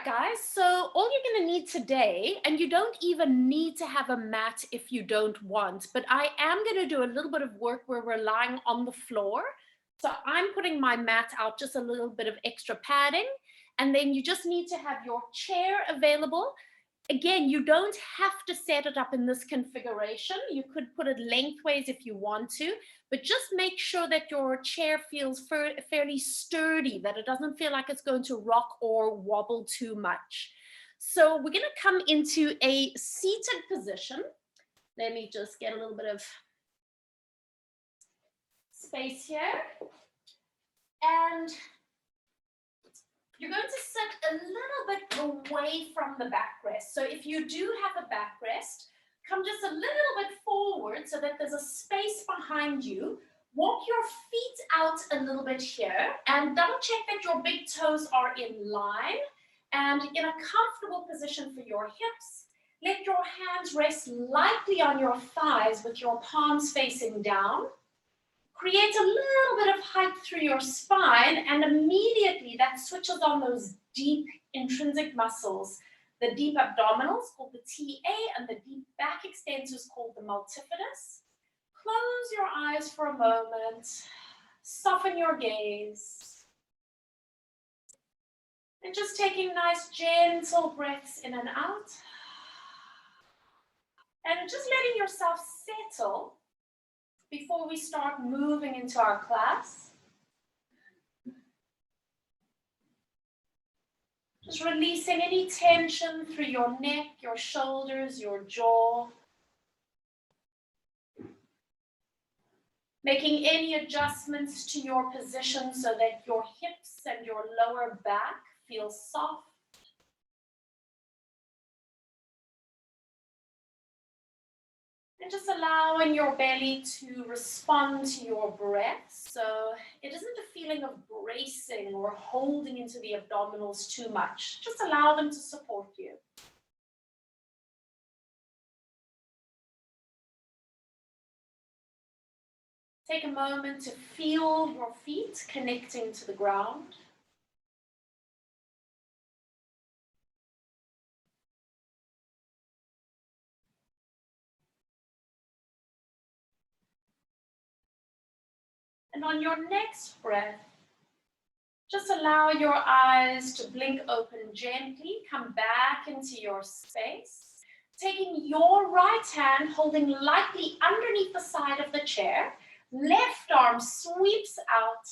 right, guys, so all you're going to need today, and you don't even need to have a mat if you don't want, but I am going to do a little bit of work where we're lying on the floor. So I'm putting my mat out, just a little bit of extra padding, and then you just need to have your chair available. Again, you don't have to set it up in this configuration. You could put it lengthways if you want to, but just make sure that your chair feels fairly sturdy, that it doesn't feel like it's going to rock or wobble too much. So we're going to come into a seated position. Let me just get a little bit of space here. And you're going to sit a little bit away from the backrest. So if you do have a backrest, come just a little bit forward so that there's a space behind you. Walk your feet out a little bit here and double check that your big toes are in line and in a comfortable position for your hips. Let your hands rest lightly on your thighs with your palms facing down. Create a little bit of height through your spine, and immediately that switches on those deep intrinsic muscles, the deep abdominals called the TA and the deep back extensors called the multifidus. Close your eyes for a moment, soften your gaze, and just taking nice gentle breaths in and out, and just letting yourself settle before we start moving into our class. Just releasing any tension through your neck, your shoulders, your jaw. Making any adjustments to your position so that your hips and your lower back feel soft. And just allowing your belly to respond to your breath. So it isn't a feeling of bracing or holding into the abdominals too much. Just allow them to support you. Take a moment to feel your feet connecting to the ground. And on your next breath, just allow your eyes to blink open gently. Come back into your space. Taking your right hand, holding lightly underneath the side of the chair. Left arm sweeps out,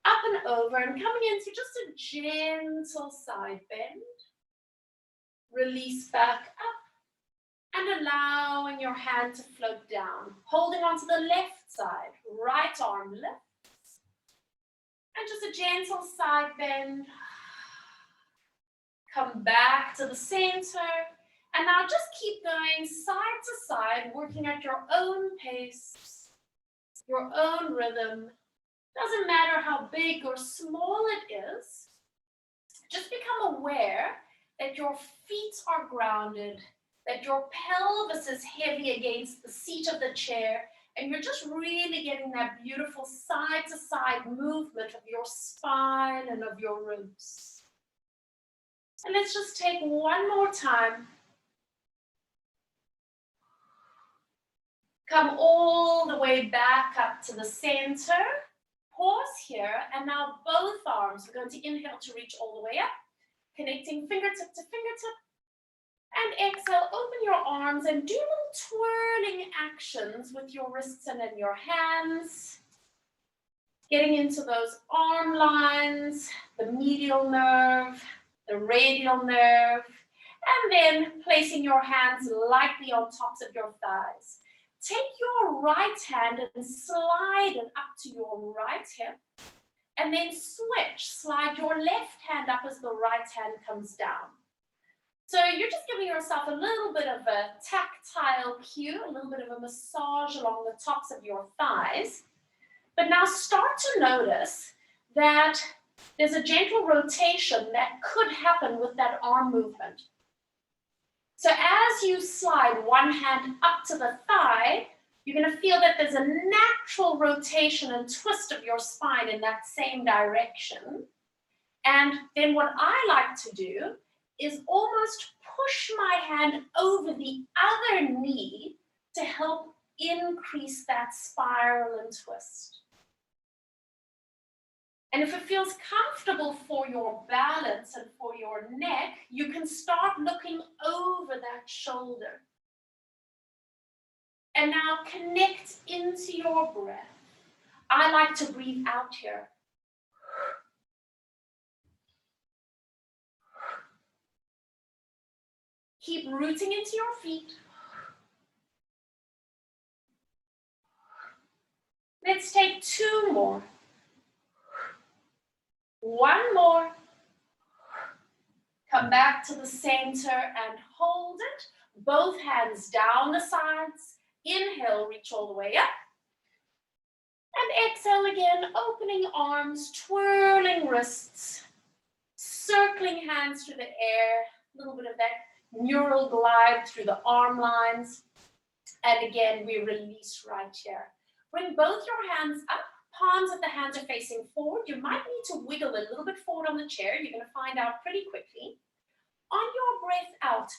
up and over, and coming into just a gentle side bend. Release back up. And allowing your hand to float down, holding onto the left side, right arm lifts, and just a gentle side bend. Come back to the center, and now just keep going side to side, working at your own pace, your own rhythm. Doesn't matter how big or small it is, just become aware that your feet are grounded, that your pelvis is heavy against the seat of the chair, and you're just really getting that beautiful side-to-side movement of your spine and of your ribs. And let's just take one more time. Come all the way back up to the center. Pause here, and now both arms, we're going to inhale to reach all the way up, connecting fingertip to fingertip. And exhale, open your arms and do little twirling actions with your wrists and then your hands. Getting into those arm lines, the medial nerve, the radial nerve, and then placing your hands lightly on tops of your thighs. Take your right hand and slide it up to your right hip, and then switch. Slide your left hand up as the right hand comes down. So you're just giving yourself a little bit of a tactile cue, a little bit of a massage along the tops of your thighs. But now start to notice that there's a gentle rotation that could happen with that arm movement. So as you slide one hand up to the thigh, you're going to feel that there's a natural rotation and twist of your spine in that same direction. And then what I like to do is almost push my hand over the other knee to help increase that spiral and twist. And if it feels comfortable for your balance and for your neck, you can start looking over that shoulder. And now connect into your breath. I like to breathe out here. Keep rooting into your feet. Let's take 2 more. 1 more. Come back to the center and hold it. Both hands down the sides. Inhale, reach all the way up. And exhale again, opening arms, twirling wrists, circling hands through the air, a little bit of that neural glide through the arm lines. And again, we release right here. Bring both your hands up, palms of the hands are facing forward. You might need to wiggle a little bit forward on the chair. You're going to find out pretty quickly. On your breath out,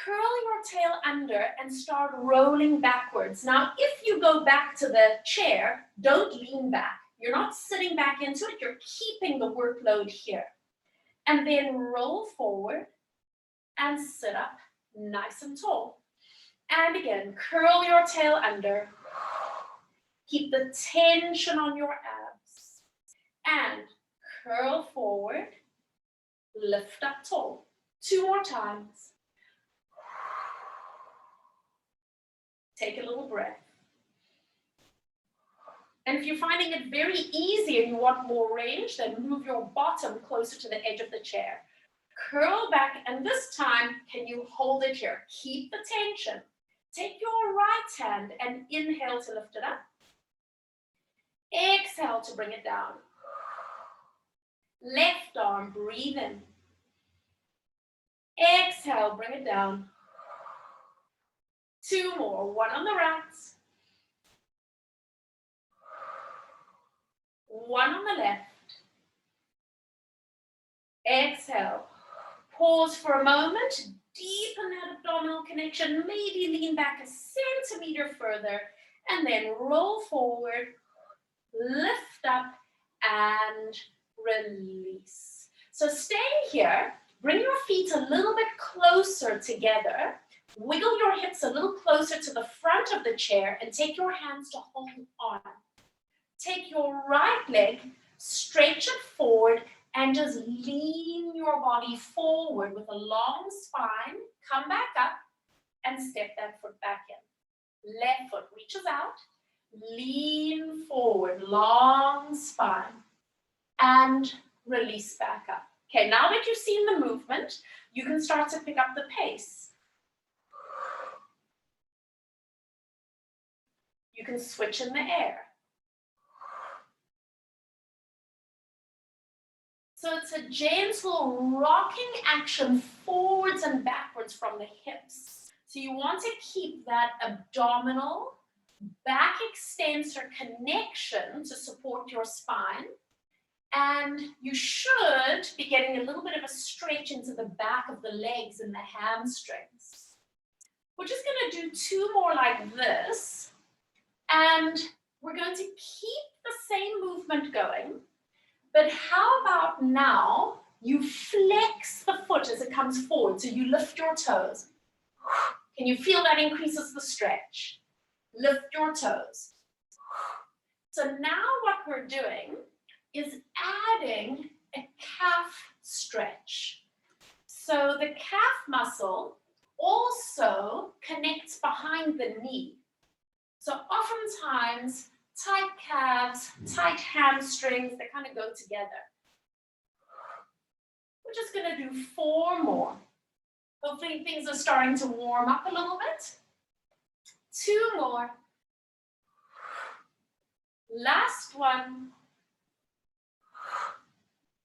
curl your tail under and start rolling backwards. Now, if you go back to the chair, don't lean back. You're not sitting back into it. You're keeping the workload here. And then roll forward and sit up nice and tall. And again, curl your tail under. Keep the tension on your abs. And curl forward, lift up tall. 2 more times. Take a little breath. And if you're finding it very easy and you want more range, then move your bottom closer to the edge of the chair. Curl back, and this time, can you hold it here? Keep the tension. Take your right hand and inhale to lift it up. Exhale to bring it down. Left arm, breathe in. Exhale, bring it down. 2 more, 1 on the right. 1 on the left. Exhale. Pause for a moment. Deepen that abdominal connection. Maybe lean back a centimeter further. And then roll forward. Lift up and release. So stay here. Bring your feet a little bit closer together. Wiggle your hips a little closer to the front of the chair and take your hands to hold on. Take your right leg, stretch it forward, and just lean your body forward with a long spine. Come back up and step that foot back in. Left foot reaches out. Lean forward, long spine, and release back up. Okay, now that you've seen the movement, you can start to pick up the pace. You can switch in the air. So it's a gentle rocking action forwards and backwards from the hips. So you want to keep that abdominal back extensor connection to support your spine. And you should be getting a little bit of a stretch into the back of the legs and the hamstrings. We're just going to do 2 more like this. And we're going to keep the same movement going. But how about now you flex the foot as it comes forward. So you lift your toes. Can you feel that increases the stretch? Lift your toes. So now what we're doing is adding a calf stretch. So the calf muscle also connects behind the knee. So oftentimes, tight calves, tight hamstrings, they kind of go together. We're just going to do 4 more. Hopefully things are starting to warm up a little bit. 2 more. Last one.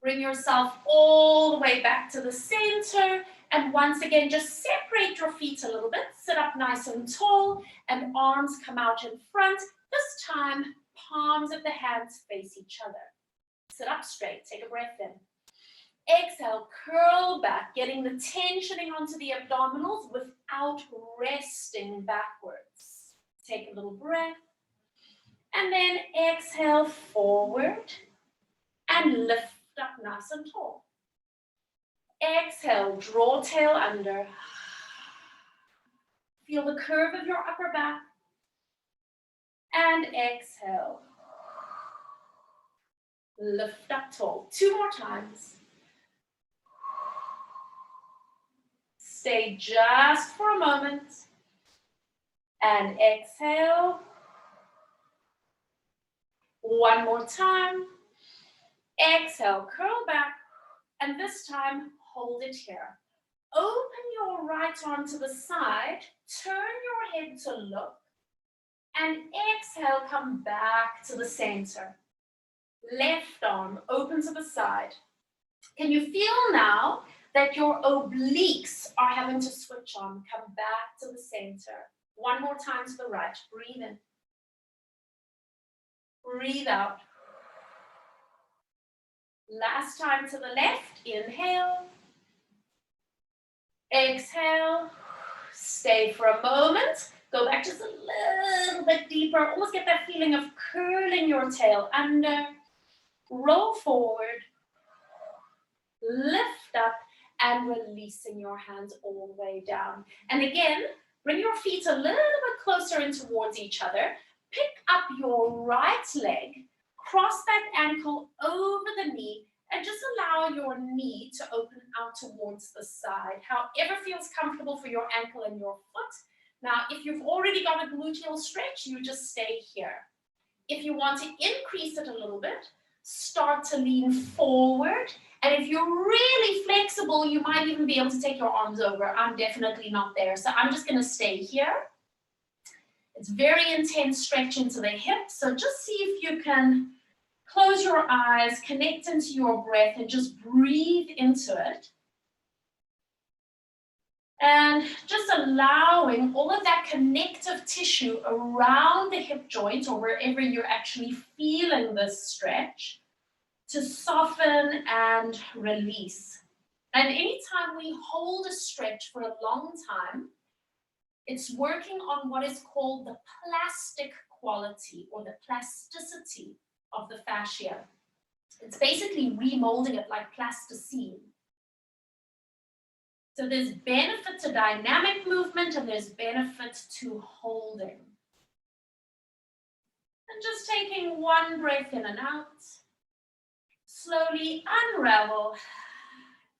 Bring yourself all the way back to the center. And once again, just separate your feet a little bit. Sit up nice and tall and arms come out in front. This time, palms of the hands face each other. Sit up straight. Take a breath in. Exhale, curl back, getting the tensioning onto the abdominals without resting backwards. Take a little breath. And then exhale forward and lift up nice and tall. Exhale, draw tail under. Feel the curve of your upper back. And exhale. Lift up tall. 2 more times. Stay just for a moment. And exhale. 1 more time. Exhale, curl back. And this time, hold it here. Open your right arm to the side. Turn your head to look. And exhale, come back to the center. Left arm open to the side. Can you feel now that your obliques are having to switch on? Come back to the center. 1 more time to the right. Breathe in. Breathe out. Last time to the left. Inhale. Exhale. Stay for a moment. Go back just a little bit deeper. Almost get that feeling of curling your tail under. Roll forward. Lift up and releasing your hands all the way down. And again, bring your feet a little bit closer in towards each other. Pick up your right leg. Cross that ankle over the knee. And just allow your knee to open out towards the side. However feels comfortable for your ankle and your foot. Now, if you've already got a gluteal stretch, you just stay here. If you want to increase it a little bit, start to lean forward. And if you're really flexible, you might even be able to take your arms over. I'm definitely not there. So I'm just going to stay here. It's very intense stretch into the hips. So just see if you can close your eyes, connect into your breath, and just breathe into it. And just allowing all of that connective tissue around the hip joint or wherever you're actually feeling this stretch to soften and release. And anytime we hold a stretch for a long time, it's working on what is called the plastic quality or the plasticity of the fascia. It's basically remolding it like plasticine. So there's benefit to dynamic movement and there's benefit to holding. And just taking 1 breath in and out. Slowly unravel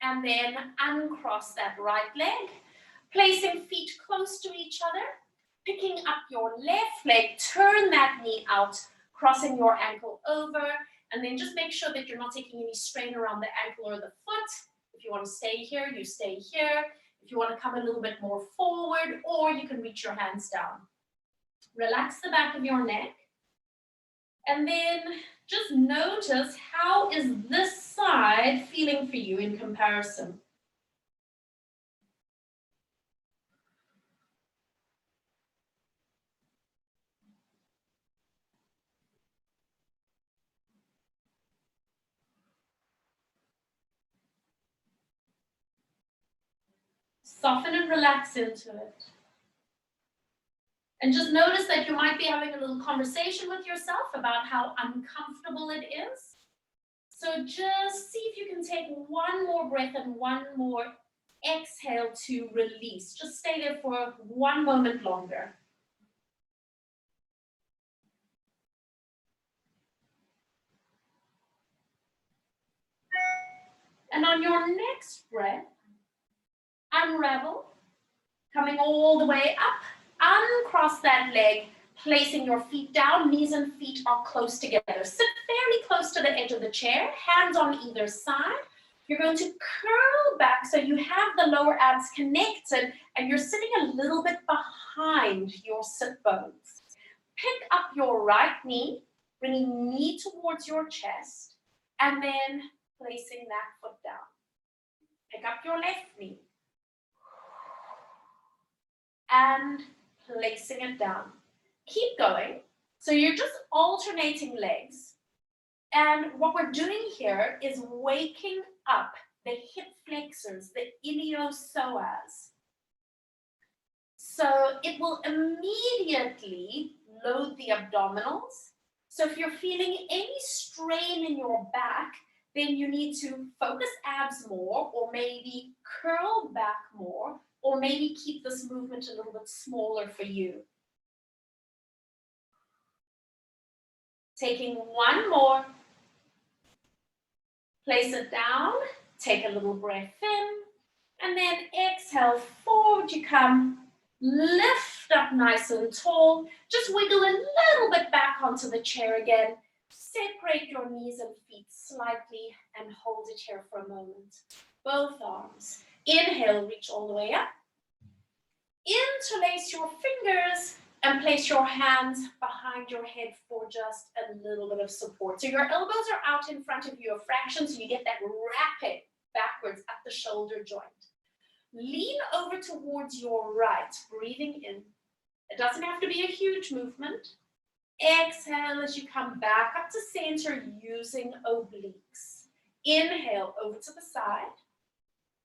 and then uncross that right leg. Placing feet close to each other. Picking up your left leg, turn that knee out, crossing your ankle over. And then just make sure that you're not taking any strain around the ankle or the foot. If you want to stay here, you stay here. If you want to come a little bit more forward, or you can reach your hands down. Relax the back of your neck. And then just notice, how is this side feeling for you in comparison? Soften and relax into it. And just notice that you might be having a little conversation with yourself about how uncomfortable it is. So just see if you can take 1 more breath and 1 more exhale to release. Just stay there for 1 moment longer. And on your next breath, unravel, coming all the way up, uncross that leg, placing your feet down, knees and feet are close together. Sit fairly close to the edge of the chair, hands on either side. You're going to curl back so you have the lower abs connected and you're sitting a little bit behind your sit bones. Pick up your right knee, bringing knee towards your chest, and then placing that foot down. Pick up your left knee and placing it down. Keep going. So you're just alternating legs. And what we're doing here is waking up the hip flexors, the iliopsoas. So it will immediately load the abdominals. So if you're feeling any strain in your back, then you need to focus abs more, or maybe curl back more, or maybe keep this movement a little bit smaller for you. Taking one more. Place it down, take a little breath in, and then exhale, forward you come. Lift up nice and tall. Just wiggle a little bit back onto the chair again. Separate your knees and feet slightly and hold it here for a moment. Both arms. Inhale, reach all the way up. Interlace your fingers and place your hands behind your head for just a little bit of support. So your elbows are out in front of you a fraction, so you get that rapid backwards at the shoulder joint. Lean over towards your right, breathing in. It doesn't have to be a huge movement. Exhale as you come back up to center using obliques. Inhale over to the side.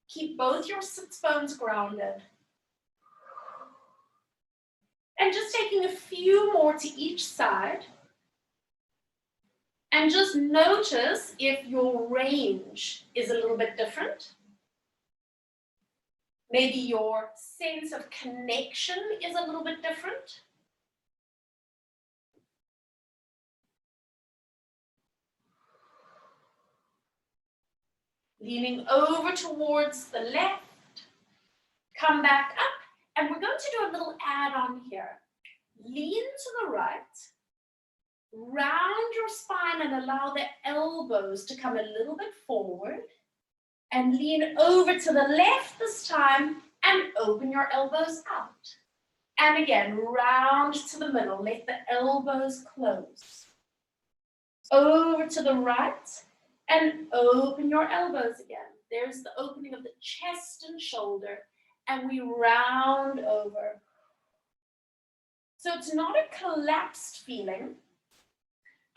Keep both your sits bones grounded. And just taking a few more to each side. And just notice if your range is a little bit different. Maybe your sense of connection is a little bit different. Leaning over towards the left. Come back up. And we're going to do a little add-on here. Lean to the right. Round your spine and allow the elbows to come a little bit forward. And lean over to the left this time and open your elbows out. And again, round to the middle. Let the elbows close. Over to the right and open your elbows again. There's the opening of the chest and shoulder. And we round over. So it's not a collapsed feeling.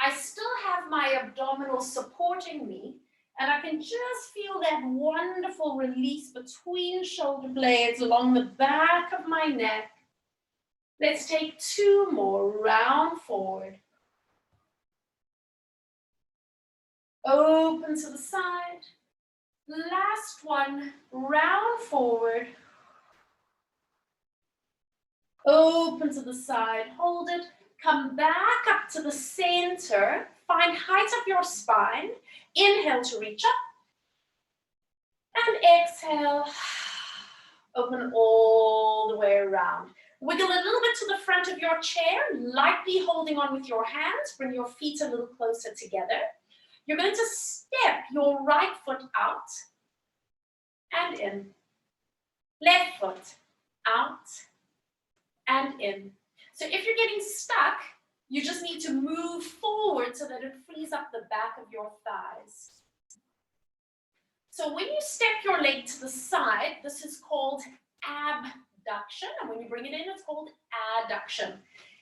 I still have my abdominals supporting me, and I can just feel that wonderful release between shoulder blades along the back of my neck. Let's take two more. Round forward. Open to the side. Last one. Round forward. Open to the side. Hold it. Come back up to the center. Find height of your spine. Inhale to reach up. And exhale. Open all the way around. Wiggle a little bit to the front of your chair, lightly holding on with your hands. Bring your feet a little closer together. You're going to step your right foot out and in. Left foot out and in. So if you're getting stuck, you just need to move forward so that it frees up the back of your thighs. So when you step your leg to the side, this is called abduction. And when you bring it in, it's called adduction.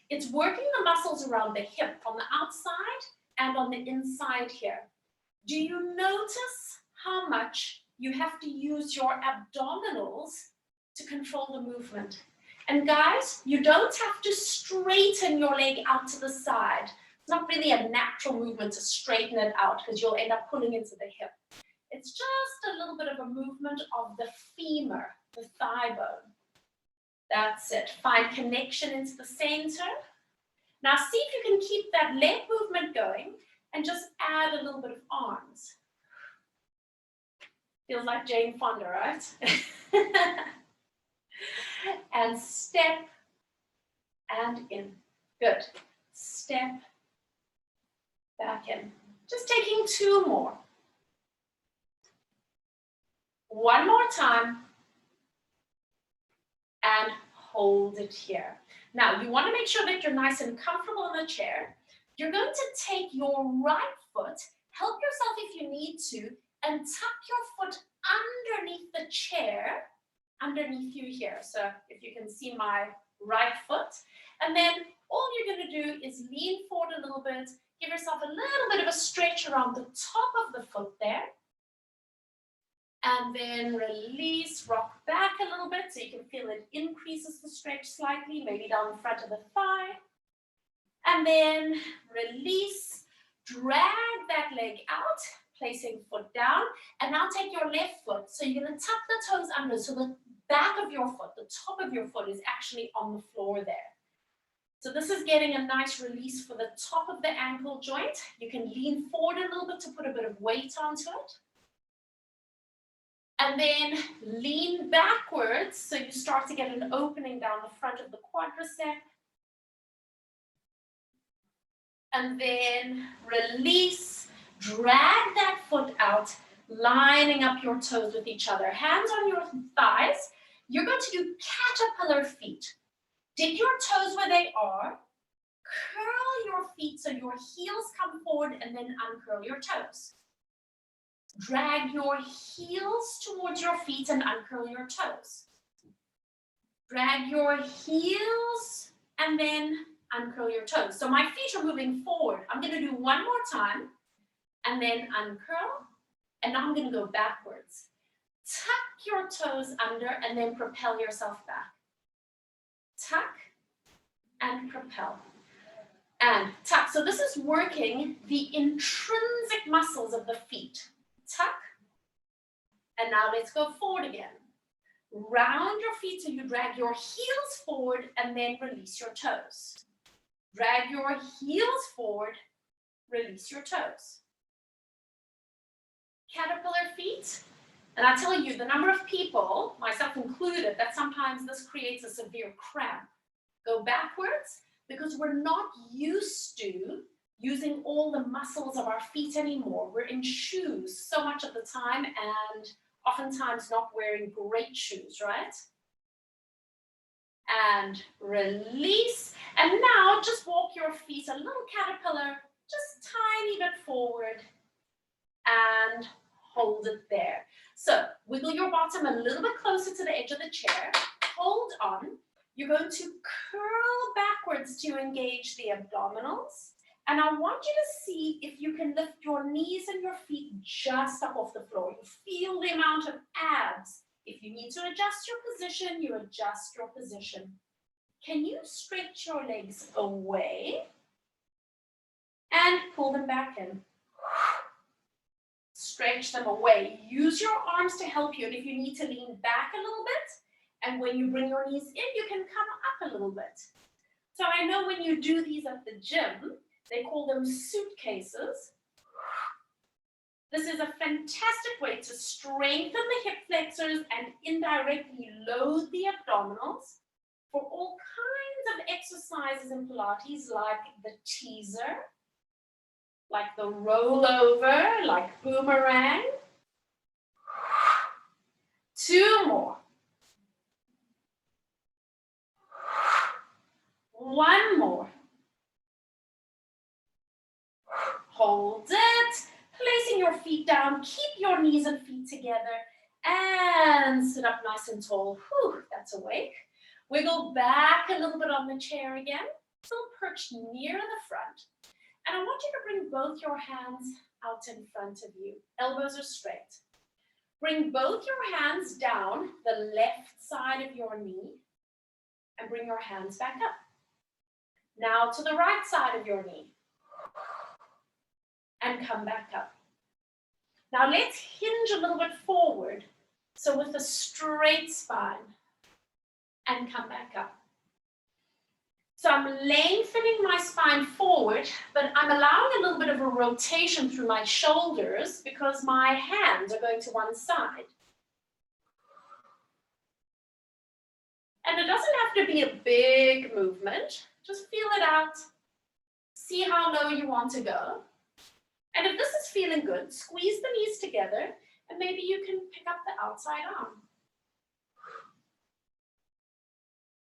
It's working the muscles around the hip on the outside and on the inside here. Do you notice how much you have to use your abdominals to control the movement? And guys, you don't have to straighten your leg out to the side. It's not really a natural movement to straighten it out because you'll end up pulling into the hip. It's just a little bit of a movement of the femur, the thigh bone. That's it. Find connection into the center. Now see if you can keep that leg movement going and just add a little bit of arms. Feels like Jane Fonda, right? And step and in. Good. Step back in. Just taking two more. One more time. And hold it here. Now, you want to make sure that you're nice and comfortable in the chair. You're going to take your right foot, help yourself if you need to, and tuck your foot underneath the chair, underneath you here. So if you can see my right foot. And then all you're going to do is lean forward a little bit, give yourself a little bit of a stretch around the top of the foot there. And then release, rock back a little bit so you can feel it increases the stretch slightly, maybe down the front of the thigh. And then release, drag that leg out, placing foot down. And now take your left foot. So you're going to tuck the toes under. So the back of your foot, the top of your foot is actually on the floor there. So this is getting a nice release for the top of the ankle joint. You can lean forward a little bit to put a bit of weight onto it. And then lean backwards so you start to get an opening down the front of the quadricep. And then release, drag that foot out, lining up your toes with each other. Hands on your thighs. You're going to do caterpillar feet. Dig your toes where they are. Curl your feet so your heels come forward and then uncurl your toes. Drag your heels towards your feet and uncurl your toes. Drag your heels and then uncurl your toes. So my feet are moving forward. I'm going to do one more time and then uncurl. And now I'm going to go backwards. Tuck your toes under and then propel yourself back. Tuck and propel. And tuck. So this is working the intrinsic muscles of the feet. Tuck. And now let's go forward again. Round your feet so you drag your heels forward and then release your toes. Drag your heels forward, release your toes. Caterpillar feet. And I tell you, the number of people, myself included, that sometimes this creates a severe cramp. Go backwards because we're not used to using all the muscles of our feet anymore. We're in shoes so much of the time and oftentimes not wearing great shoes, right? And release. And now just walk your feet a little caterpillar, just tiny bit forward and hold it there. So wiggle your bottom a little bit closer to the edge of the chair. Hold on. You're going to curl backwards to engage the abdominals. And I want you to see if you can lift your knees and your feet just up off the floor. You feel the amount of abs. If you need to adjust your position, you adjust your position. Can you stretch your legs away and pull them back in? Stretch them away. Use your arms to help you. And if you need to lean back a little bit, and when you bring your knees in, you can come up a little bit. So I know when you do these at the gym, they call them suitcases. This is a fantastic way to strengthen the hip flexors and indirectly load the abdominals for all kinds of exercises in Pilates, like the teaser, like the rollover, like boomerang. 2 more. 1 more. Hold it. Placing your feet down. Keep your knees and feet together. And sit up nice and tall. Whew, that's awake. Wiggle back a little bit on the chair again. Still perched near the front. And I want you to bring both your hands out in front of you. Elbows are straight. Bring both your hands down the left side of your knee. And bring your hands back up. Now to the right side of your knee. And come back up. Now let's hinge a little bit forward. So with a straight spine. And come back up. So I'm lengthening my spine forward, but I'm allowing a little bit of a rotation through my shoulders because my hands are going to one side. And it doesn't have to be a big movement. Just feel it out. See how low you want to go. And if this is feeling good, squeeze the knees together and maybe you can pick up the outside arm.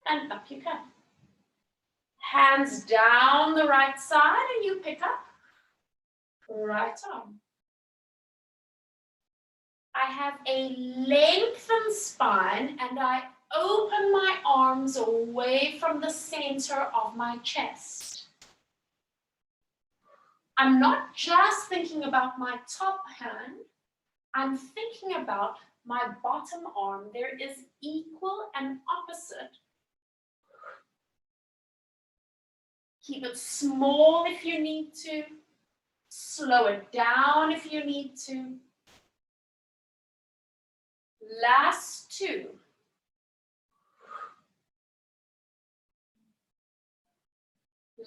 And up you come. Hands down the right side and you pick up right arm. I have a lengthened spine and I open my arms away from the center of my chest. I'm not just thinking about my top hand, I'm thinking about my bottom arm, there is equal and opposite. Keep it small if you need to. Slow it down if you need to. Last two.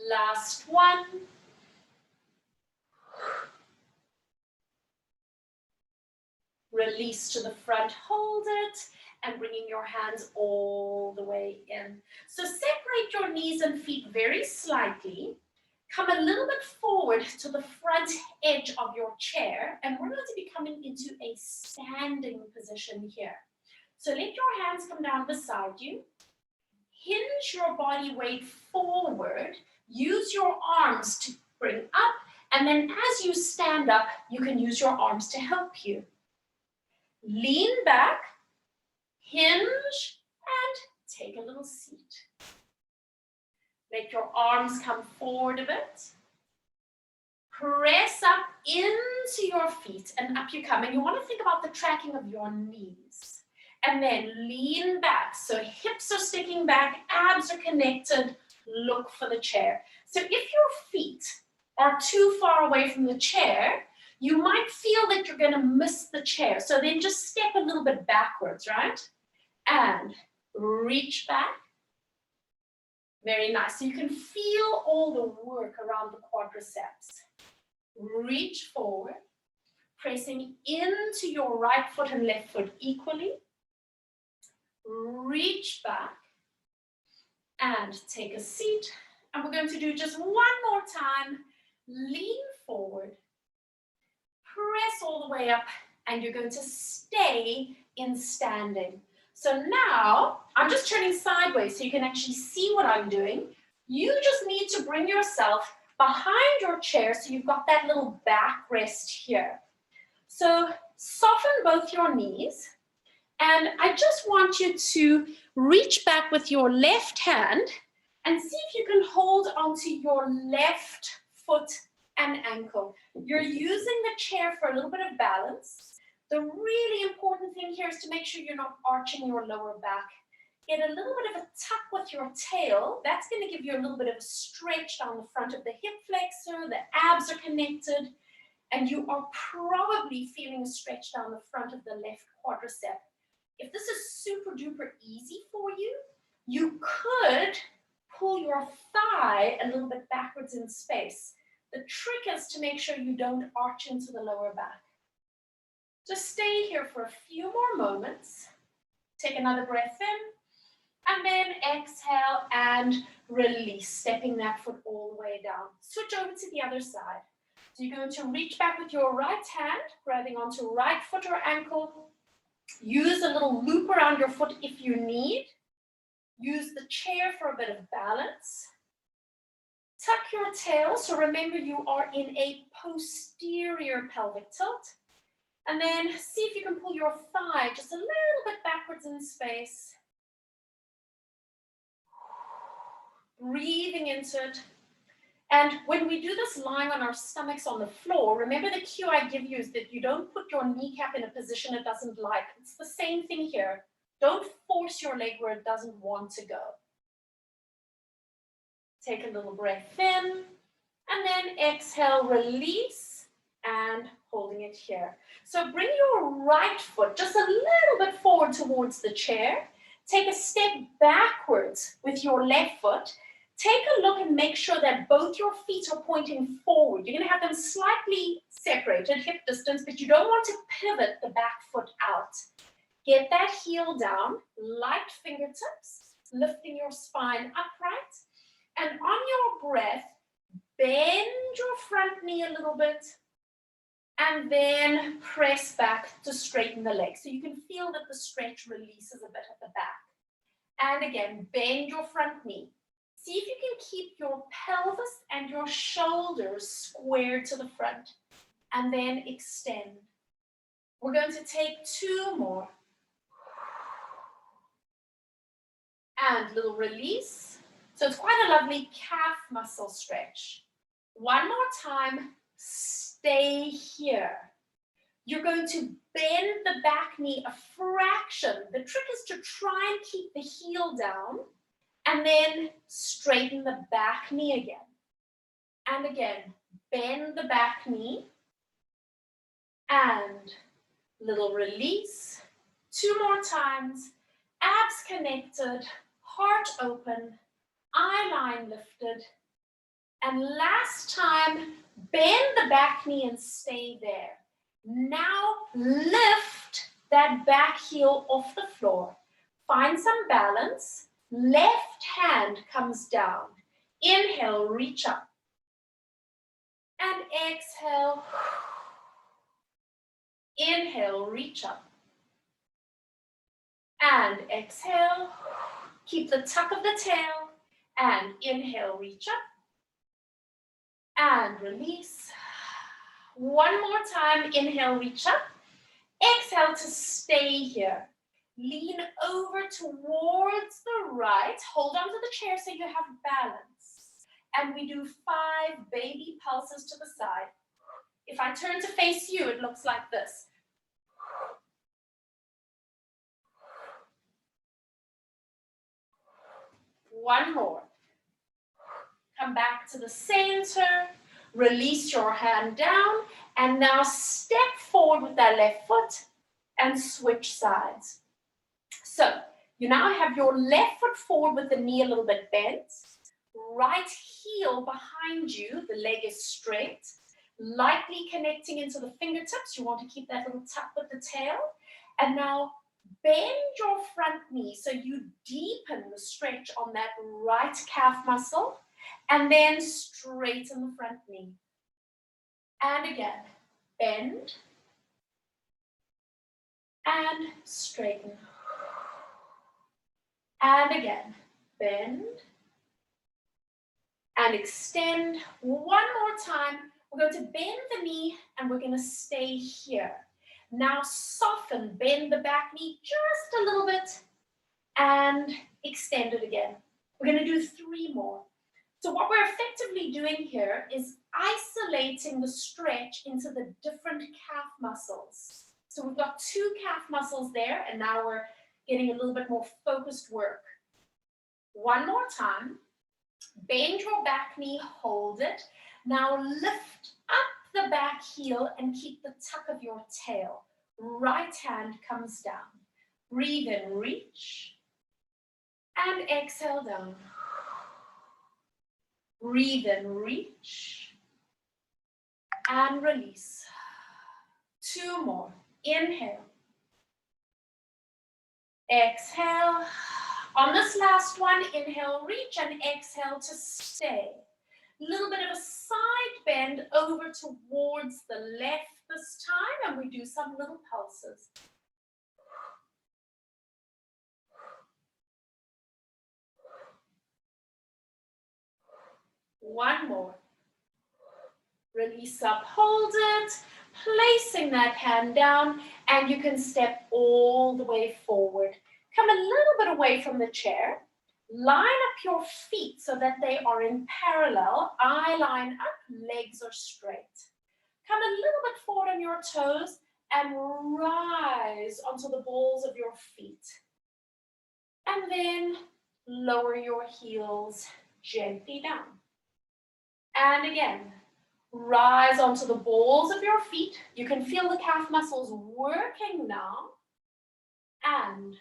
Last one. Release to the front, hold it, and bringing your hands all the way in. So separate your knees and feet very slightly. Come a little bit forward to the front edge of your chair, and we're going to be coming into a standing position here. So let your hands come down beside you. Hinge your body weight forward. Use your arms to bring up, and then as you stand up, you can use your arms to help you. Lean back, hinge, and take a little seat. Let your arms come forward a bit. Press up into your feet, and up you come. And you want to think about the tracking of your knees. And then lean back. So hips are sticking back, abs are connected. Look for the chair. So if your feet are too far away from the chair, you might feel that you're going to miss the chair. So then just step a little bit backwards, right? And reach back. Very nice. So you can feel all the work around the quadriceps. Reach forward, pressing into your right foot and left foot equally. Reach back and take a seat. And we're going to do just one more time. Lean forward. Press all the way up, and you're going to stay in standing. So now, I'm just turning sideways so you can actually see what I'm doing. You just need to bring yourself behind your chair so you've got that little backrest here. So soften both your knees, and I just want you to reach back with your left hand and see if you can hold onto your left foot and ankle. You're using the chair for a little bit of balance. The really important thing here is to make sure you're not arching your lower back. Get a little bit of a tuck with your tail. That's going to give you a little bit of a stretch down the front of the hip flexor. The abs are connected. And you are probably feeling a stretch down the front of the left quadricep. If this is super duper easy for you, you could pull your thigh a little bit backwards in space. The trick is to make sure you don't arch into the lower back. Just stay here for a few more moments. Take another breath in, and then exhale and release, stepping that foot all the way down. Switch over to the other side. So you're going to reach back with your right hand, grabbing onto right foot or ankle. Use a little loop around your foot if you need. Use the chair for a bit of balance. Tuck your tail, so remember you are in a posterior pelvic tilt. And then see if you can pull your thigh just a little bit backwards in space. Breathing into it. And when we do this lying on our stomachs on the floor, remember the cue I give you is that you don't put your kneecap in a position it doesn't like. It's the same thing here. Don't force your leg where it doesn't want to go. Take a little breath in, and then exhale, release, and holding it here. So bring your right foot just a little bit forward towards the chair. Take a step backwards with your left foot. Take a look and make sure that both your feet are pointing forward. You're going to have them slightly separated, hip distance, but you don't want to pivot the back foot out. Get that heel down, light fingertips, lifting your spine upright. And on your breath, bend your front knee a little bit, and then press back to straighten the leg. So you can feel that the stretch releases a bit at the back. And again, bend your front knee. See if you can keep your pelvis and your shoulders squared to the front, and then extend. We're going to take two more. And little release. So it's quite a lovely calf muscle stretch. One more time, stay here. You're going to bend the back knee a fraction. The trick is to try and keep the heel down and then straighten the back knee again. And again, bend the back knee and little release. 2 more times. Abs connected, heart open, eye line lifted. And last time, bend the back knee and stay there. Now lift that back heel off the floor. Find some balance. Left hand comes down. Inhale, reach up. And exhale. Inhale, reach up. And exhale. Keep the tuck of the tail. And inhale, reach up. And release. One more time. Inhale, reach up. Exhale to stay here. Lean over towards the right. Hold on to the chair so you have balance. And we do 5 baby pulses to the side. If I turn to face you, it looks like this. One more. Come back to the center. Release your hand down. And now step forward with that left foot and switch sides. So you now have your left foot forward with the knee a little bit bent. Right heel behind you. The leg is straight. Lightly connecting into the fingertips. You want to keep that little tuck with the tail. And now bend your front knee so you deepen the stretch on that right calf muscle. And then straighten the front knee. And again, bend and straighten. And again, bend and extend. One more time. We're going to bend the knee and we're going to stay here. Now soften, bend the back knee just a little bit and extend it again. We're going to do 3 more. So what we're effectively doing here is isolating the stretch into the different calf muscles. So we've got 2 calf muscles there, and now we're getting a little bit more focused work. One more time. Bend your back knee, hold it. Now lift up the back heel and keep the tuck of your tail. Right hand comes down. Breathe in, reach. And exhale down. Breathe in, reach. And release. 2 more. Inhale. Exhale. On this last one, inhale, reach, and exhale to stay. A little bit of a side bend over towards the left this time, and we do some little pulses. One more. Release up, hold it, placing that hand down, and you can step all the way forward. Come a little bit away from the chair. Line up your feet so that they are in parallel. Eye line up, legs are straight. Come a little bit forward on your toes and rise onto the balls of your feet. And then lower your heels gently down. And again, rise onto the balls of your feet. You can feel the calf muscles working now. And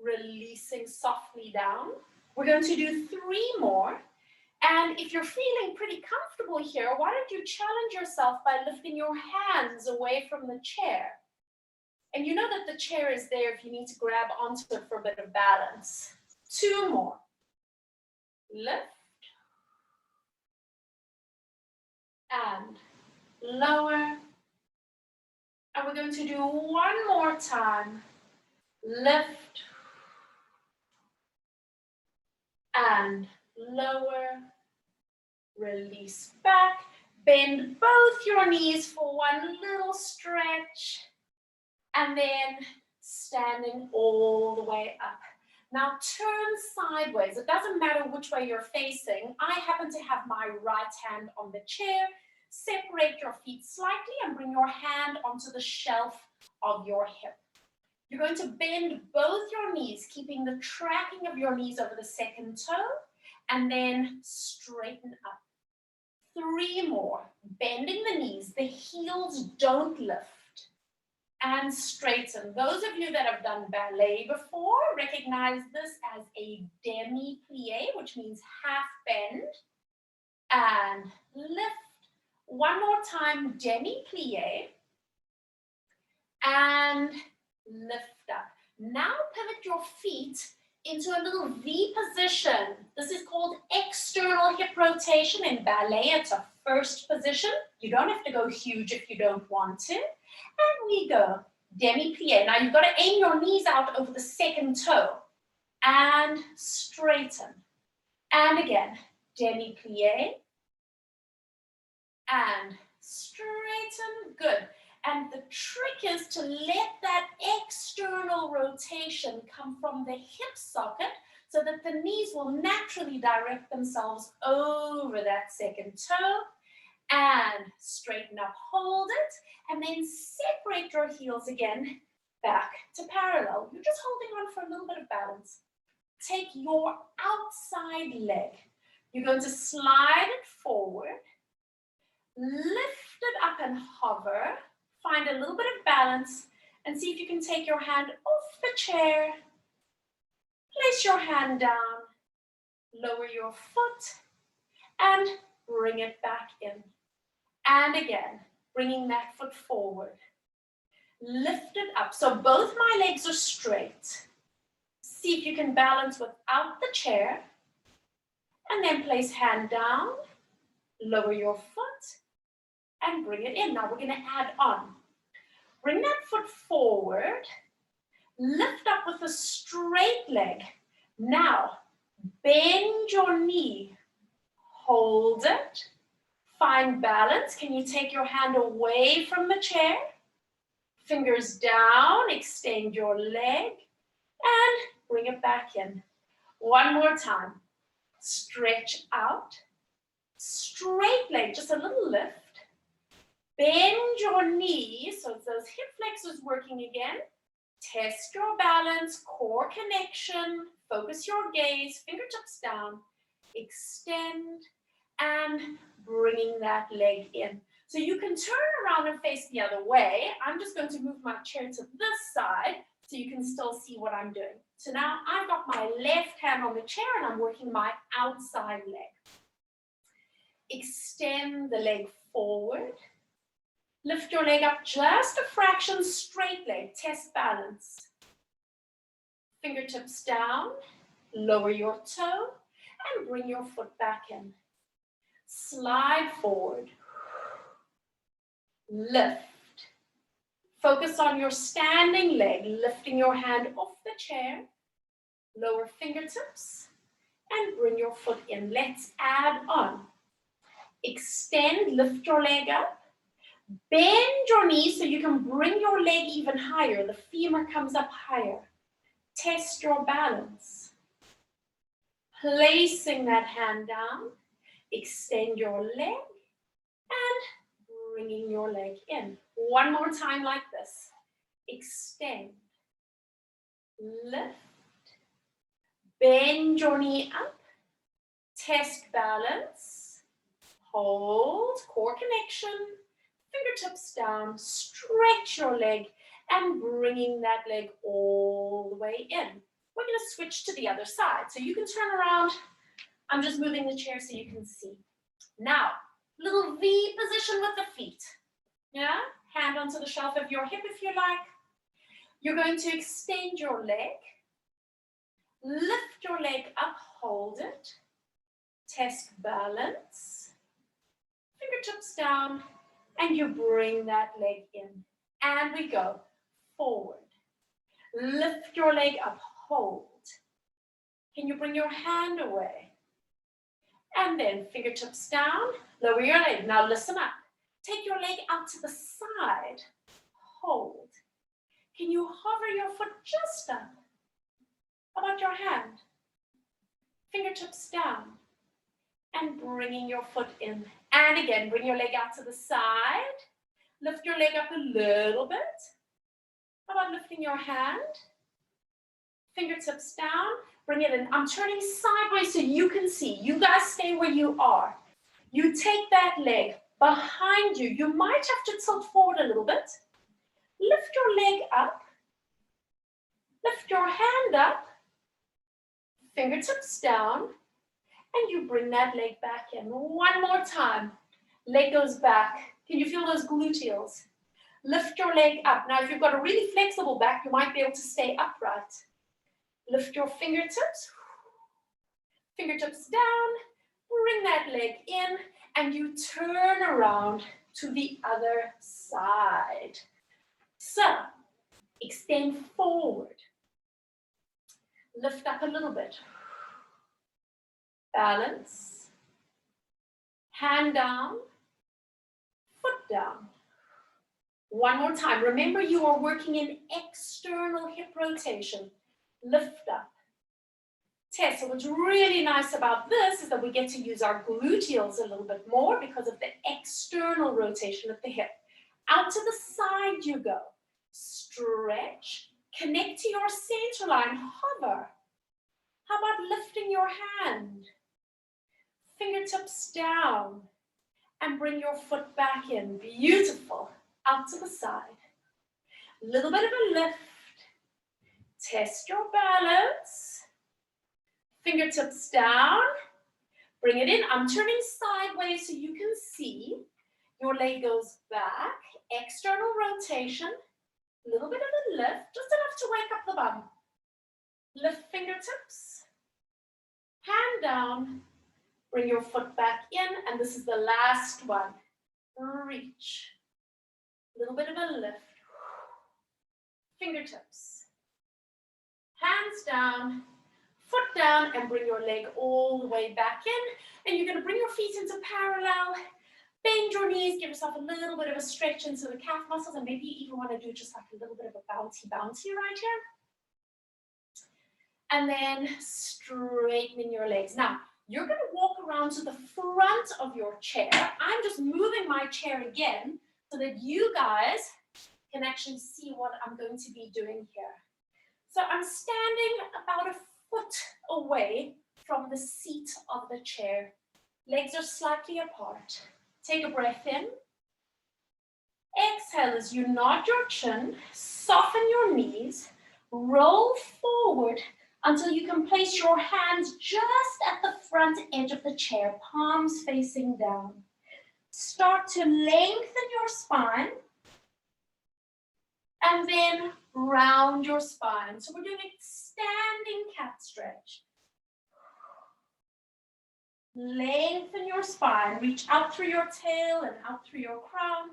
releasing softly down. We're going to do 3 more. And if you're feeling pretty comfortable here, why don't you challenge yourself by lifting your hands away from the chair? And you know that the chair is there if you need to grab onto it for a bit of balance. 2 more. Lift. And lower. And we're going to do 1 more time. Lift. And lower. Release back. Bend both your knees for 1 little stretch. And then standing all the way up. Now turn sideways. It doesn't matter which way you're facing. I happen to have my right hand on the chair, Separate your feet slightly and bring your hand onto the shelf of your hip. You're going to bend both your knees, keeping the tracking of your knees over the second toe, and then straighten up. 3 more. Bending the knees, the heels don't lift. And straighten. Those of you that have done ballet before recognize this as a demi-plie, which means half bend. And lift. One more time, demi-plie. And lift up. Now pivot your feet into a little V position. This is called external hip rotation in ballet. It's a first position. You don't have to go huge if you don't want to. And we go demi-plie. Now you've got to aim your knees out over the second toe. And straighten. And again, demi-plie. And straighten. Good. And the trick is to let that external rotation come from the hip socket so that the knees will naturally direct themselves over that second toe. And straighten up, hold it, and then separate your heels again back to parallel. You're just holding on for a little bit of balance. Take your outside leg. You're going to slide it forward, lift it up and hover. Find a little bit of balance and see if you can take your hand off the chair. Place your hand down, lower your foot, and bring it back in. And again, bringing that foot forward. Lift it up. So both my legs are straight. See if you can balance without the chair. And then place hand down, lower your foot, and bring it in. Now we're going to add on. Bring that foot forward. Lift up with a straight leg. Now, bend your knee. Hold it. Find balance. Can you take your hand away from the chair? Fingers down. Extend your leg. And bring it back in. One more time. Stretch out. Straight leg. Just a little lift. Bend your knees, so it's those hip flexors working again. Test your balance, core connection, focus your gaze, fingertips down, extend, and bringing that leg in. So you can turn around and face the other way. I'm just going to move my chair to this side so you can still see what I'm doing. So now I've got my left hand on the chair and I'm working my outside leg. Extend the leg forward. Lift your leg up just a fraction, straight leg, test balance. Fingertips down, lower your toe, and bring your foot back in. Slide forward. Lift. Focus on your standing leg, lifting your hand off the chair. Lower fingertips, and bring your foot in. Let's add on. Extend, lift your leg up. Bend your knees so you can bring your leg even higher. The femur comes up higher. Test your balance. Placing that hand down. Extend your leg and bringing your leg in. One more time like this. Extend. Lift. Bend your knee up. Test balance. Hold. Core connection. Fingertips down, stretch your leg, and bringing that leg all the way in. We're going to switch to the other side. So you can turn around. I'm just moving the chair so you can see. Now, little V position with the feet. Yeah? Hand onto the shelf of your hip if you like. You're going to extend your leg. Lift your leg up, hold it. Test balance. Fingertips down. And you bring that leg in. And we go forward. Lift your leg up, hold. Can you bring your hand away? And then fingertips down, lower your leg. Now listen up. Take your leg out to the side, hold. Can you hover your foot just up? How about your hand? Fingertips down. And bringing your foot in. And again, bring your leg out to the side. Lift your leg up a little bit. How about lifting your hand? Fingertips down. Bring it in. I'm turning sideways so you can see. You guys stay where you are. You take that leg behind you. You might have to tilt forward a little bit. Lift your leg up. Lift your hand up. Fingertips down. And you bring that leg back in. One more time. Leg goes back. Can you feel those gluteals? Lift your leg up. Now, if you've got a really flexible back, you might be able to stay upright. Lift your fingertips. Fingertips down. Bring that leg in. And you turn around to the other side. So, extend forward. Lift up a little bit. Balance. Hand down. Foot down. One more time. Remember, you are working in external hip rotation. Lift up. Test. So what's really nice about this is that we get to use our gluteals a little bit more because of the external rotation of the hip. Out to the side you go. Stretch. Connect to your center line. Hover. How about lifting your hand? Fingertips down. And bring your foot back in. Beautiful. Out to the side. Little bit of a lift. Test your balance. Fingertips down. Bring it in. I'm turning sideways so you can see. Your leg goes back. External rotation. Little bit of a lift. Just enough to wake up the bum. Lift fingertips. Hand down. Bring your foot back in. And this is the last one. Reach. Little bit of a lift. Fingertips. Hands down. Foot down and bring your leg all the way back in. And you're going to bring your feet into parallel. Bend your knees. Give yourself a little bit of a stretch into the calf muscles. And maybe you even want to do just like a little bit of a bouncy right here. And then straightening your legs. Now, you're going to walk around to the front of your chair. I'm just moving my chair again so that you guys can actually see what I'm going to be doing here. So I'm standing about a foot away from the seat of the chair. Legs are slightly apart. Take a breath in. Exhale as you nod your chin, soften your knees, roll forward until you can place your hands just at the front edge of the chair, palms facing down. Start to lengthen your spine and then round your spine. So we're doing a standing cat stretch. Lengthen your spine, reach out through your tail and out through your crown.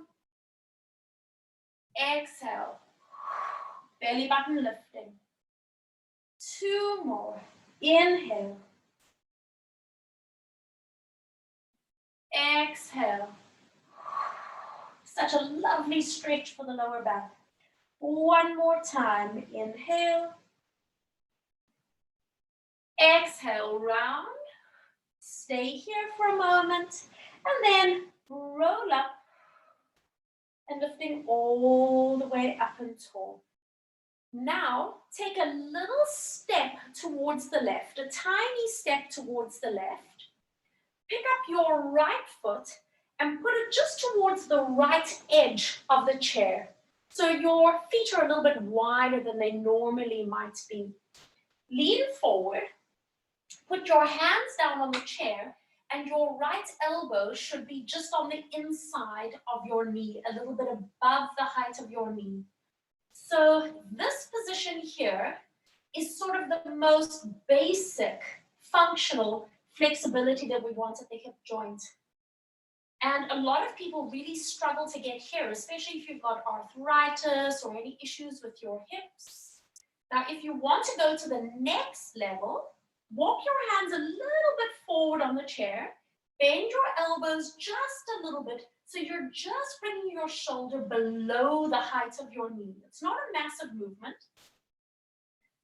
Exhale, belly button lifting. 2 more, inhale. Exhale. Such a lovely stretch for the lower back. 1 more time, inhale. Exhale, round. Stay here for a moment and then roll up and lifting all the way up and tall. Now, take a little step towards the left, a tiny step towards the left. Pick up your right foot and put it just towards the right edge of the chair. So your feet are a little bit wider than they normally might be. Lean forward, put your hands down on the chair, and your right elbow should be just on the inside of your knee, a little bit above the height of your knee. So this position here is sort of the most basic functional flexibility that we want at the hip joint. And a lot of people really struggle to get here, especially if you've got arthritis or any issues with your hips. Now, if you want to go to the next level, walk your hands a little bit forward on the chair, bend your elbows just a little bit, so you're just bringing your shoulder below the height of your knee. It's not a massive movement.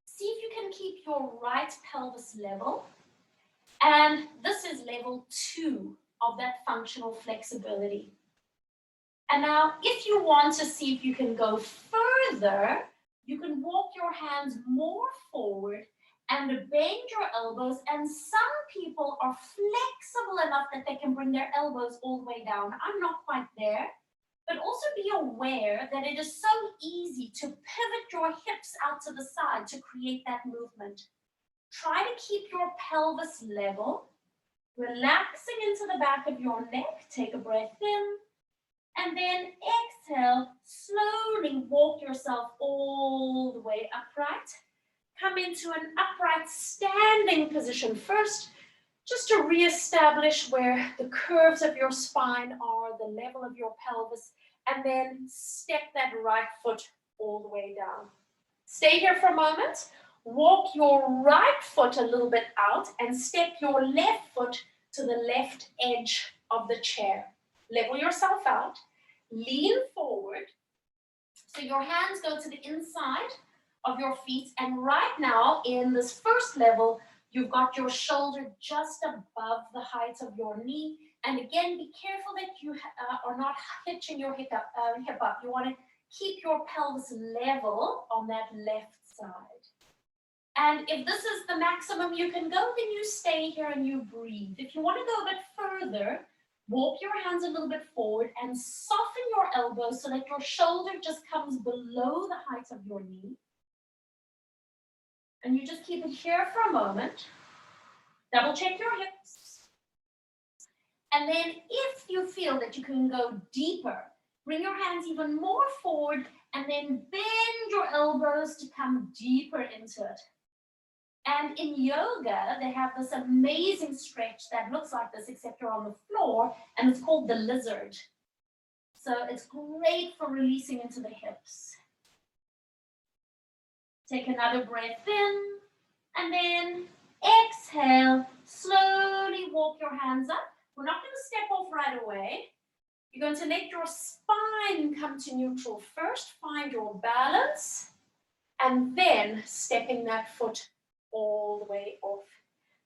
See if you can keep your right pelvis level. And this is level 2 of that functional flexibility. And now, if you want to see if you can go further, you can walk your hands more forward and bend your elbows. And some people are flexible enough that they can bring their elbows all the way down. I'm not quite there. But also be aware that it is so easy to pivot your hips out to the side to create that movement. Try to keep your pelvis level, relaxing into the back of your neck. Take a breath in. And then exhale, slowly walk yourself all the way upright. Come into an upright standing position first, just to reestablish where the curves of your spine are, the level of your pelvis, and then step that right foot all the way down. Stay here for a moment. Walk your right foot a little bit out and step your left foot to the left edge of the chair. Level yourself out, lean forward, so your hands go to the inside of your feet, and right now in this first level, you've got your shoulder just above the height of your knee, and again, be careful that you are not hitching your hip up. You want to keep your pelvis level on that left side. And if this is the maximum you can go, then you stay here and you breathe. If you want to go a bit further, walk your hands a little bit forward and soften your elbows so that your shoulder just comes below the height of your knee. And you just keep it here for a moment. Double check your hips. And then if you feel that you can go deeper, bring your hands even more forward and then bend your elbows to come deeper into it. And in yoga, they have this amazing stretch that looks like this, except you're on the floor, and it's called the lizard. So it's great for releasing into the hips. Take another breath in, and then exhale. Slowly walk your hands up. We're not going to step off right away. You're going to let your spine come to neutral first. Find your balance, and then stepping that foot all the way off.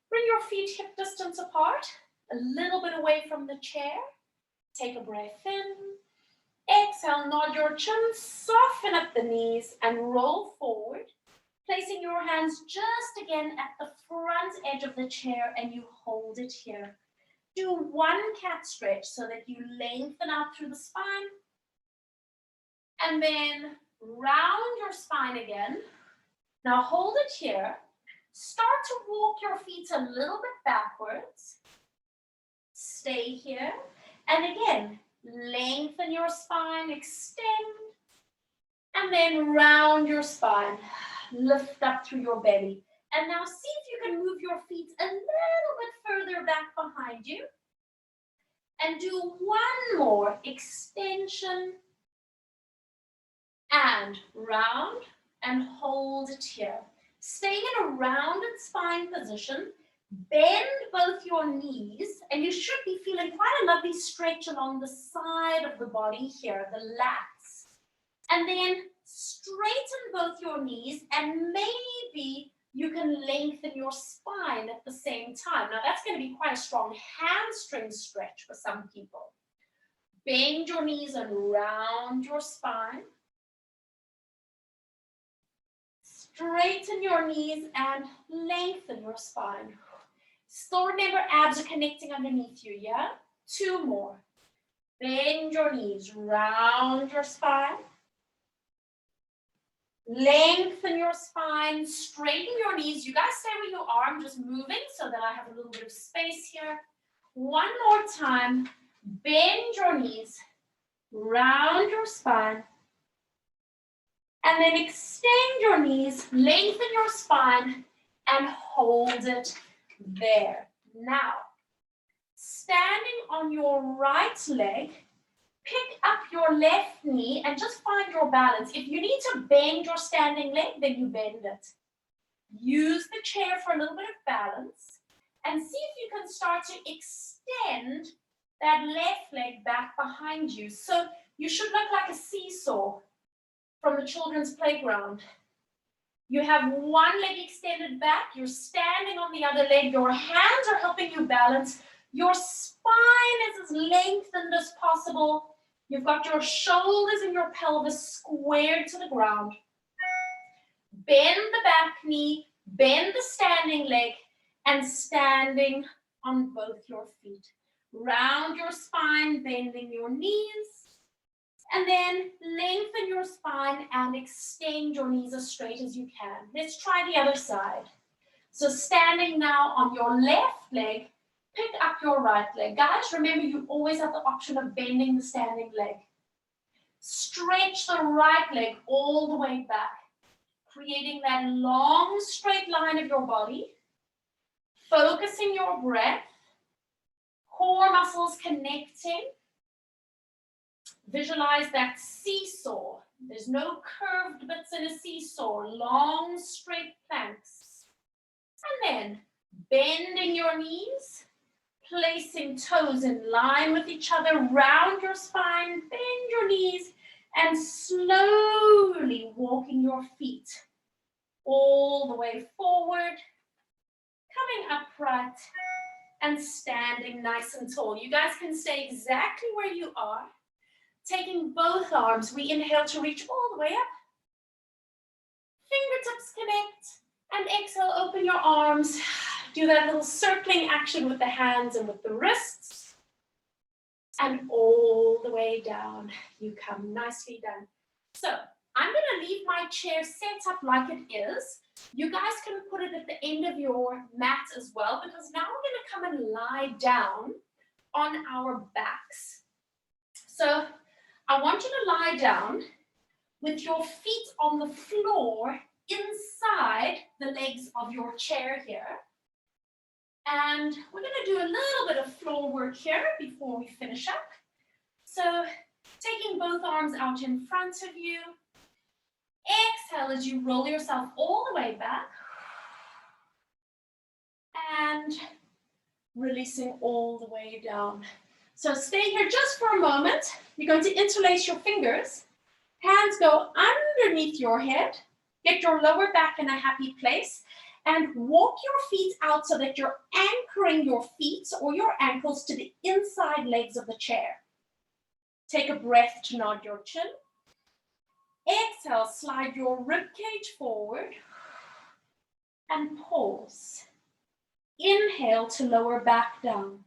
Bring your feet hip distance apart, a little bit away from the chair. Take a breath in. Exhale, nod your chin, soften up the knees and roll forward, placing your hands just again at the front edge of the chair, and you hold it here. Do one cat stretch so that you lengthen out through the spine, and then round your spine again. Now hold it here. Start to walk your feet a little bit backwards. Stay here. And again, lengthen your spine, extend, and then round your spine. Lift up through your belly. And now see if you can move your feet a little bit further back behind you. And do one more extension and round, and hold it here. Staying in a rounded spine position, bend both your knees, and you should be feeling quite a lovely stretch along the side of the body here, the lats. And then straighten both your knees, and maybe you can lengthen your spine at the same time. Now that's going to be quite a strong hamstring stretch for some people. Bend your knees and round your spine. Straighten your knees and lengthen your spine. Still remember, abs are connecting underneath you, yeah? Two more. Bend your knees, round your spine. Lengthen your spine, straighten your knees. You guys stay where you are. I'm just moving so that I have a little bit of space here. One more time. Bend your knees, round your spine. And then extend your knees, lengthen your spine, and hold it there. Now, standing on your right leg, pick up your left knee and just find your balance. If you need to bend your standing leg, then you bend it. Use the chair for a little bit of balance, and see if you can start to extend that left leg back behind you. So you should look like a seesaw from the children's playground. You have one leg extended back, you're standing on the other leg, your hands are helping you balance, Your spine is as lengthened as possible. You've got your shoulders and your pelvis squared to the ground. Bend the back knee, bend the standing leg, and standing on both your feet. Round your spine, bending your knees, and then lengthen your spine and extend your knees as straight as you can. Let's try the other side. So standing now on your left leg, pick up your right leg. Guys, remember you always have the option of bending the standing leg. Stretch the right leg all the way back, creating that long straight line of your body. Focusing your breath, core muscles connecting. Visualize that seesaw. There's no curved bits in a seesaw, long straight planks. And then bending your knees, placing toes in line with each other, round your spine, bend your knees, and slowly walking your feet all the way forward, coming upright, and standing nice and tall. You guys can stay exactly where you are. Taking both arms, we inhale to reach all the way up. Fingertips connect, and exhale, open your arms. Do that little circling action with the hands and with the wrists. And all the way down, you come. Nicely done. So I'm going to leave my chair set up like it is. You guys can put it at the end of your mat as well, because now we're going to come and lie down on our backs. So I want you to lie down with your feet on the floor inside the legs of your chair here. And we're going to do a little bit of floor work here before we finish up. So taking both arms out in front of you. Exhale as you roll yourself all the way back. And releasing all the way down. So stay here just for a moment. You're going to interlace your fingers. Hands go underneath your head. Get your lower back in a happy place. And walk your feet out so that you're anchoring your feet or your ankles to the inside legs of the chair. Take a breath to nod your chin. Exhale, slide your rib cage forward. And pause. Inhale to lower back down.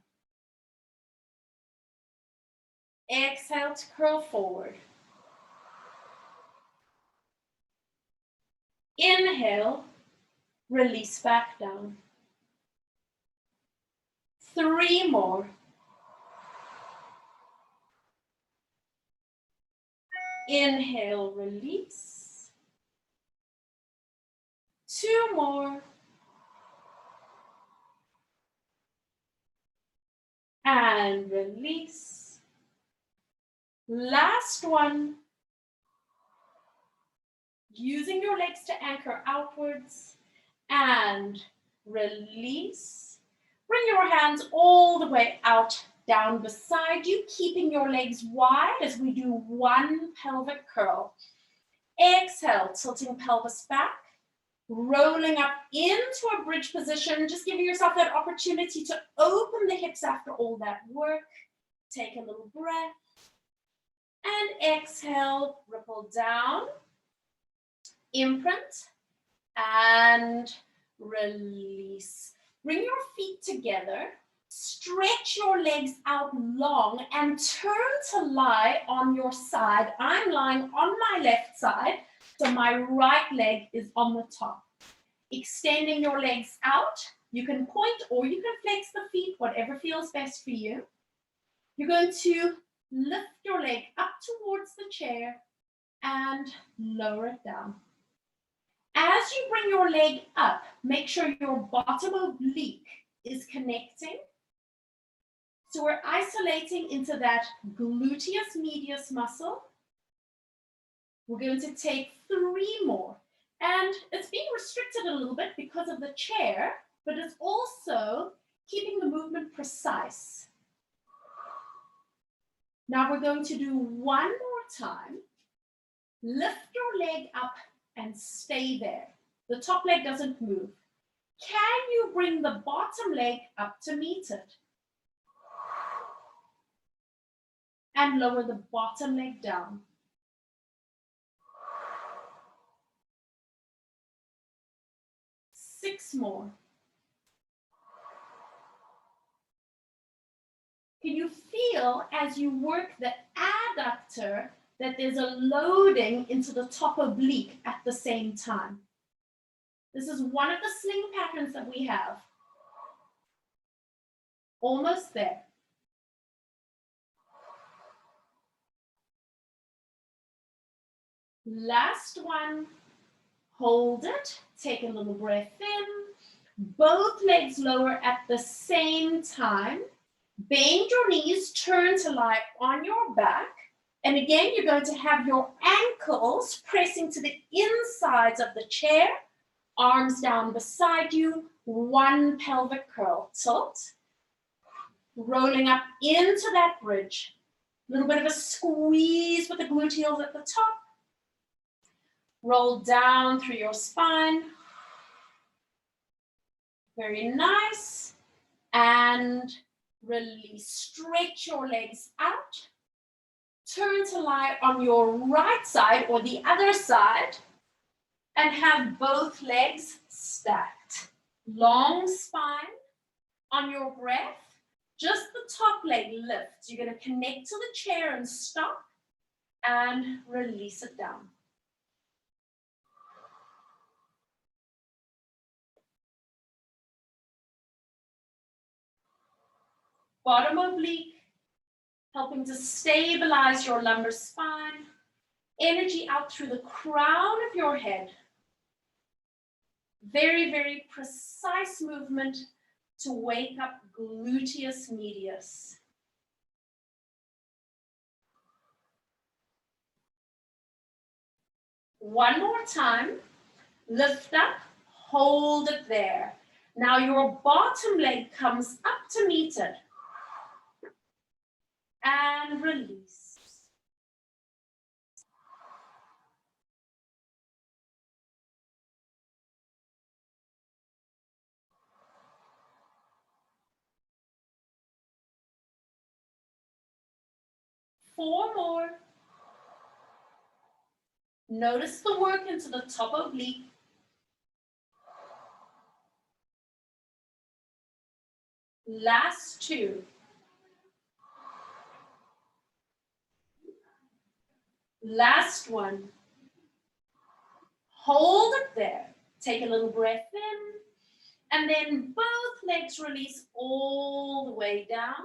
Exhale to curl forward. Inhale, release back down. 3 more. Inhale, release. 2 more. And release. Last one. Using your legs to anchor outwards. And release. Bring your hands all the way out, down beside you, keeping your legs wide as we do 1 pelvic curl. Exhale, tilting pelvis back. Rolling up into a bridge position, just giving yourself that opportunity to open the hips after all that work. Take a little breath. And exhale, ripple down. Imprint. And release. Bring your feet together. Stretch your legs out long and turn to lie on your side. I'm lying on my left side. So my right leg is on the top. Extending your legs out. You can point or you can flex the feet, whatever feels best for you. You're going to lift your leg up towards the chair and lower it down. As you bring your leg up, make sure your bottom oblique is connecting. So we're isolating into that gluteus medius muscle. We're going to take 3 more. And it's being restricted a little bit because of the chair, but it's also keeping the movement precise. Now we're going to do 1 more time. Lift your leg up and stay there. The top leg doesn't move. Can you bring the bottom leg up to meet it? And lower the bottom leg down. Six more. Can you feel as you work the adductor that there's a loading into the top oblique at the same time? This is one of the sling patterns that we have. Almost there. Last one. Hold it. Take a little breath in. Both legs lower at the same time. Bend your knees, turn to lie on your back. And again, you're going to have your ankles pressing to the insides of the chair, arms down beside you, one pelvic curl. Tilt, rolling up into that bridge. A little bit of a squeeze with the gluteals at the top. Roll down through your spine. Very nice. And release. Stretch your legs out. Turn to lie on your right side or the other side and have both legs stacked. Long spine. On your breath, just the top leg lifts. You're going to connect to the chair and stop and release it down. Bottom oblique, helping to stabilize your lumbar spine. Energy out through the crown of your head. Very, very precise movement to wake up gluteus medius. One more time. Lift up, hold it there. Now your bottom leg comes up to meet it. And release. Four more. Notice the work into the top oblique. Last two. Last one. Hold it there. Take a little breath in. And then both legs release all the way down.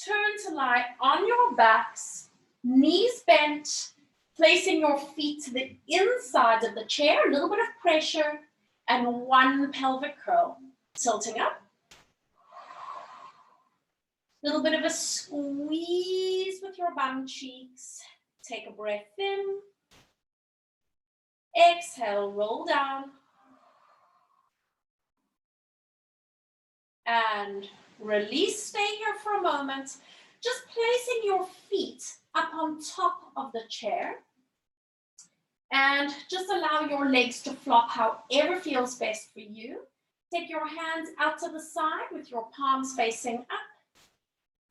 Turn to lie on your backs, knees bent, placing your feet to the inside of the chair, a little bit of pressure, and one pelvic curl. Tilting up. A little bit of a squeeze with your bum cheeks. Take a breath in. Exhale, roll down. And release. Stay here for a moment. Just placing your feet up on top of the chair. And just allow your legs to flop however feels best for you. Take your hands out to the side with your palms facing up.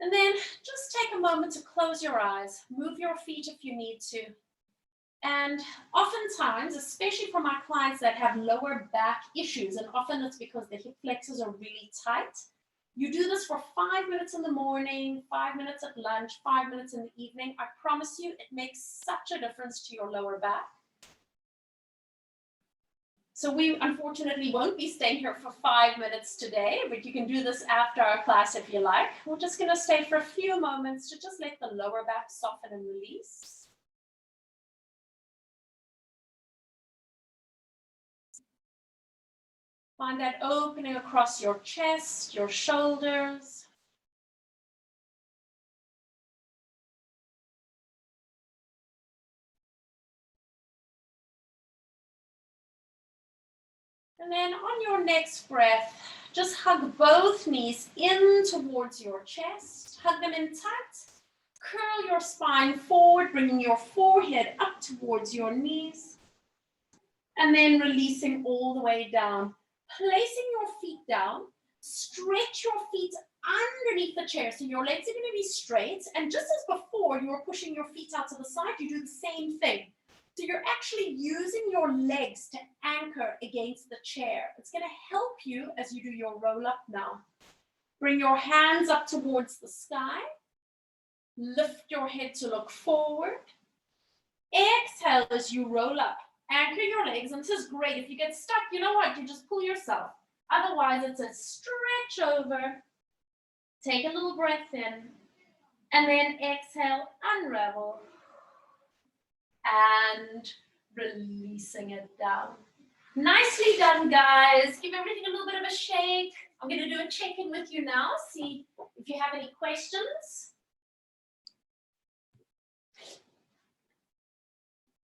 And then just take a moment to close your eyes. Move your feet if you need to. And oftentimes, especially for my clients that have lower back issues, and often it's because the hip flexors are really tight, you do this for 5 minutes in the morning, 5 minutes at lunch, 5 minutes in the evening. I promise you, it makes such a difference to your lower back. So we unfortunately won't be staying here for 5 minutes today, but you can do this after our class if you like. We're just going to stay for a few moments to just let the lower back soften and release. Find that opening across your chest, your shoulders. And then on your next breath, just hug both knees in towards your chest. Hug them in tight. Curl your spine forward, bringing your forehead up towards your knees. And then releasing all the way down. Placing your feet down Stretch your feet underneath the chair. So your legs are going to be straight. And just as before, you were pushing your feet out to the side, you do the same thing. So you're actually using your legs to anchor against the chair. It's going to help you as you do your roll up now. Bring your hands up towards the sky. Lift your head to look forward. Exhale as you roll up. Anchor your legs. And this is great. If you get stuck, you know what? You just pull yourself. Otherwise, it's a stretch over. Take a little breath in. And then exhale, unravel. And releasing it down. Nicely done, guys. Give everything a little bit of a shake. I'm going to do a check-in with you now. See if you have any questions.